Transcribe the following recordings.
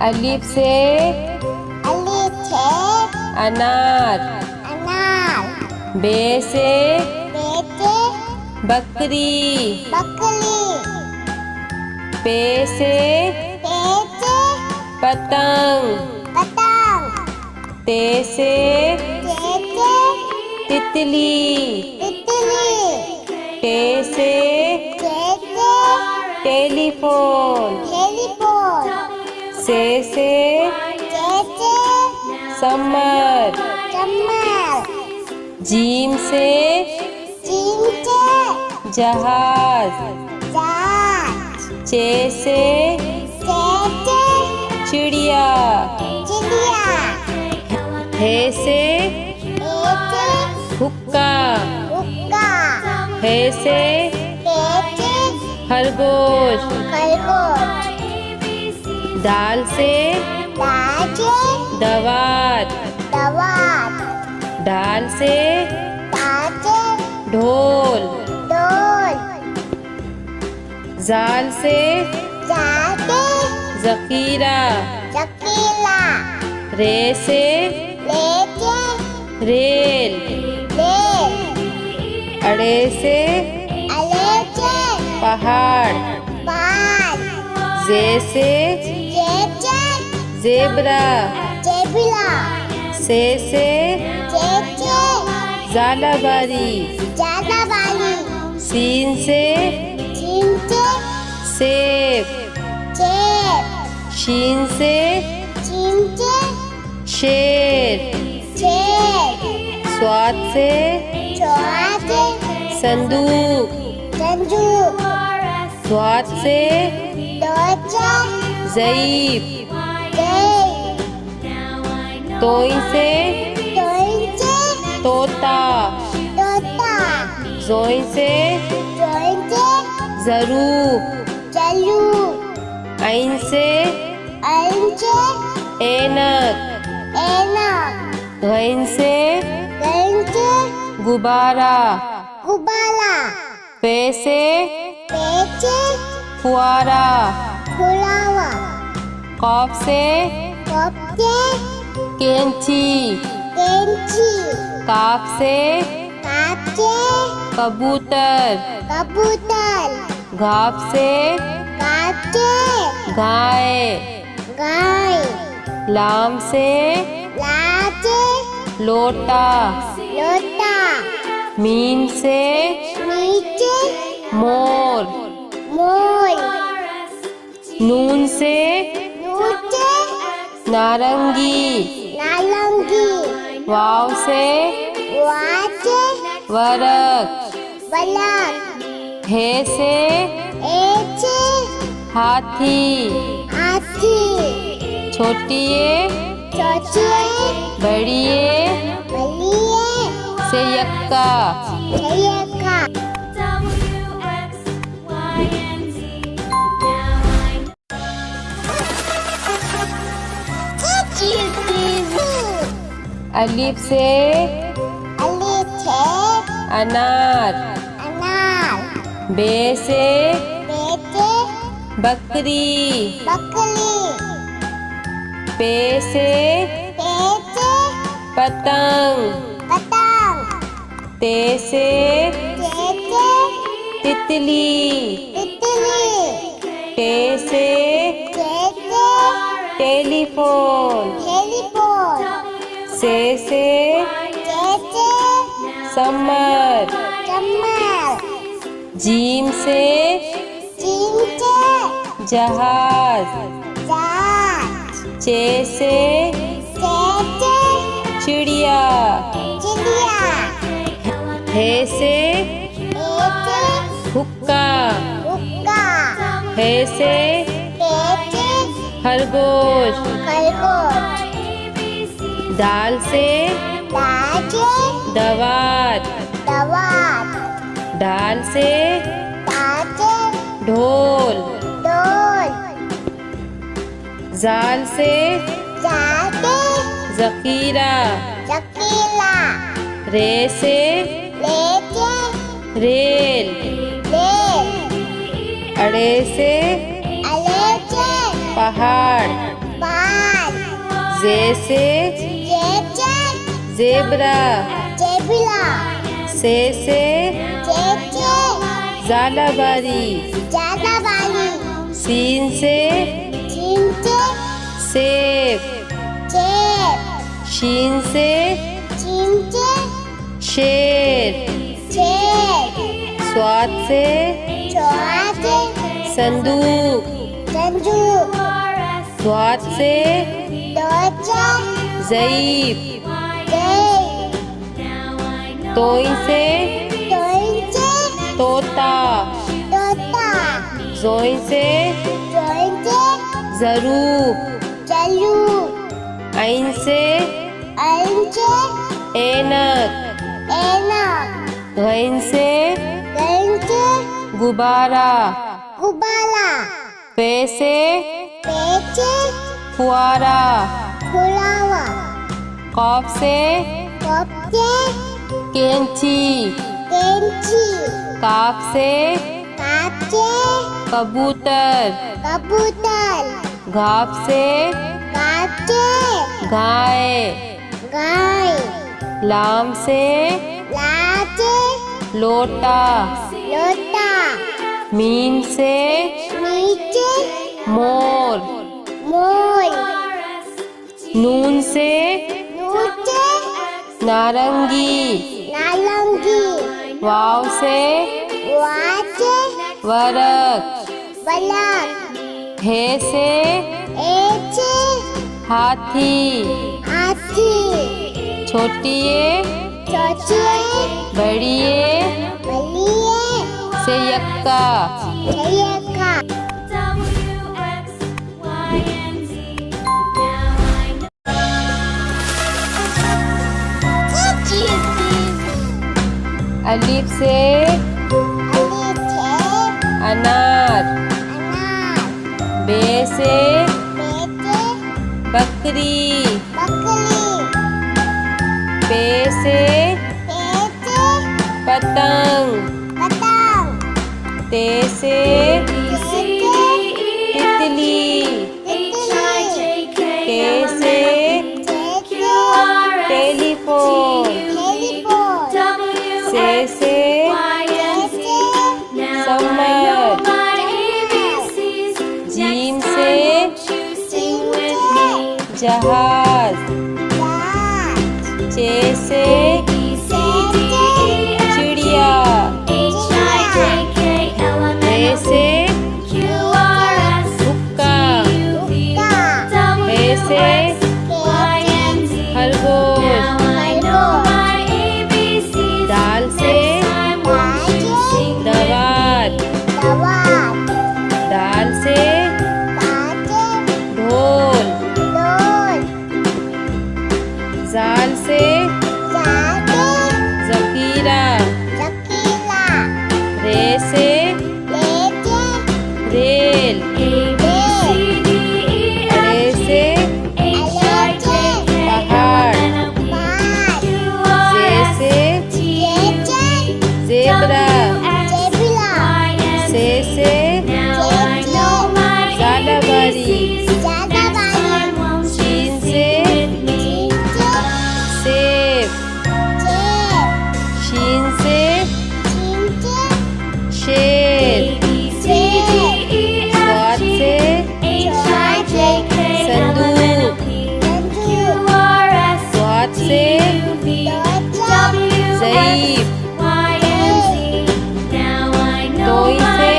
अलिफ से अनार। बे से बकरी। पे से पतंग। ते से तितली। टे से टेलीफोन। से समर। जीम से जहाज। चे से चिड़िया। हे से हुक्का। हे से खरगोश। दाल से दवात। डाल से ढोल। जाल से जखीरा। रे से रेल। अड़े से पहाड़। जे से जेबरा। से ज़ालाबारी। सीन से सेब। शीन से शेर। स्वाद से संदूक। स्वाद से ज़ईफ। तोई से तोता। जोई से ज़रूफ। ऐन से ऐनक। गैन से गुब्बारा। पे से फुआरा। कॉफ से कैंची। काफ से कबूतर। घाप से गाय। लाम से लोटा। मीम से मोर। नून से नारंगी। वाव से वरक। हे से हाथी। छोटिए बड़िए से यक्का। अलिफ से अनार। बे से बकरी। पे से पतंग। ते से तितली। टे से टेलीफोन। से समर। जीम से जहाज। चे से चिड़िया। हे से हुक्का। हे से खरगोश। दाल से दवात। डाल से ढोल। जाल से जखीरा। रे से रेल। अड़े से पहाड़। पहाड़। जे से जेबरा। से झालावाड़ी। सीन से सेब। शीन से शेर। स्वाद से संदूक। स्वाद से ज़ईफ। तोइन से तोता। ज़ोइन से ज़रूफ। आइन से ऐनक। गैन से गुब्बारा। पे से फुआरा। कॉफ से कैंची। काफ से कबूतर। घाप से गाय। लाम से लोटा। मीम से मोर। नून से नारंगी। वाव से वरक। हे से हाथी। छोटिए बड़िए से यक्का। अलिफ से अनार। बे से बकरी। पे से पतंग। ते से तितली। के से टेलीफोन। से सम्मत। जीम से जहाज। चे से चिड़िया। ए से हुक्का। ए से खरगोश। दाल से दवात। दाल से ढोल। जाल से ज़खीरा। रे से रेल। अरे से पहाड़। जे से ज़ेबरा। से झालावाड़ी। शीन से सेब। शीन से शेर। स्वाद से संदूक। स्वाद से ज़ईफ। तोइन से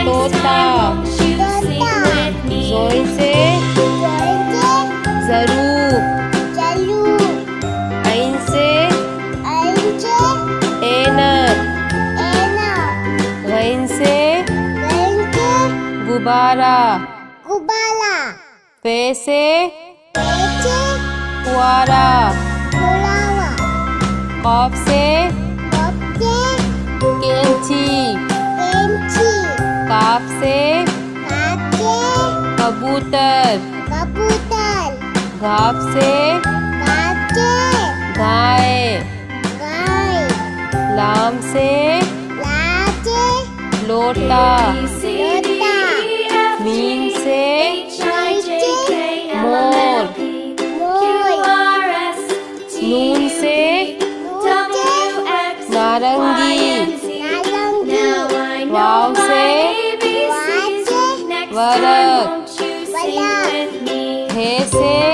तोता। ज़ोइन से ज़रूफ। आइन से ऐनक। गैन से गुब्बारा। पे से फुआरा। कॉफ से कैंची। काफ से कबूतर। घाप से गाय। लाम से लोटा। मीम नून से नारंगी, वाव से वरक, हे से